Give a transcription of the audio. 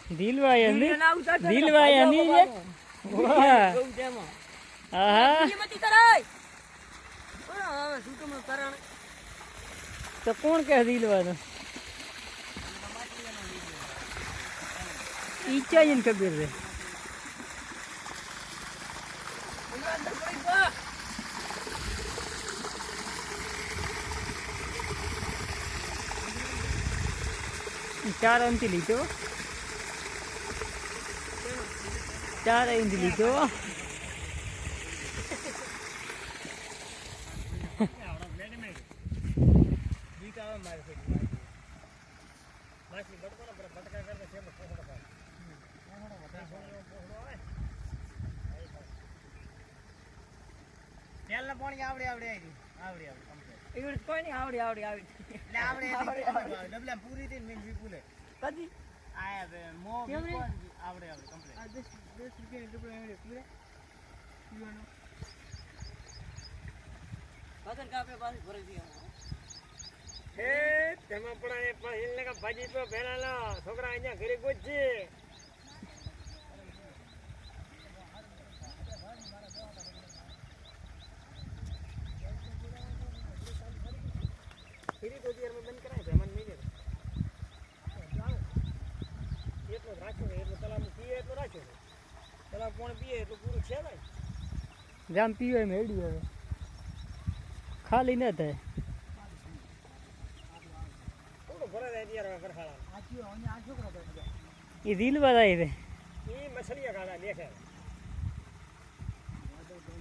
દિલવાયા નહીં છે. વાહ હા તો કોણ કહે દિલવાનું ઈચ્છા જ ખબર છે. ચાર અંથી લીધો 4 ઇંચ લીધો. પાણી આવડે કોઈ નહીં આવડે ડબલા પૂરી થી મેં વિપુલે કદી આયા મો આવડે કમ્પ્લીટ આ 10 રૂપિયા ડબલા આવડે પૂરે પીવાનો પાછળ કાપે પાછી ભરી દીધો હે તેમાં પણ એ પણ હિલને કા ભાજી તો ભેણાલા છોકરા અહીંયા ઘરે ગોજે ફરી તો દિયર બંધ કરાય છે મન નહીં એટલો રાખ્યો એટલો તલામ પીએ એટલો રાખ્યો તલામ કોણ પીએ એટલું પૂરું છે ભાઈ જામ પીવે મેડી હવે ખાલી ન થાય થોડો ભરા જાય દિયર કરખાળા આ છોકરો એ દિલવા જાય છે એ મછલીયા ખાડા દેખે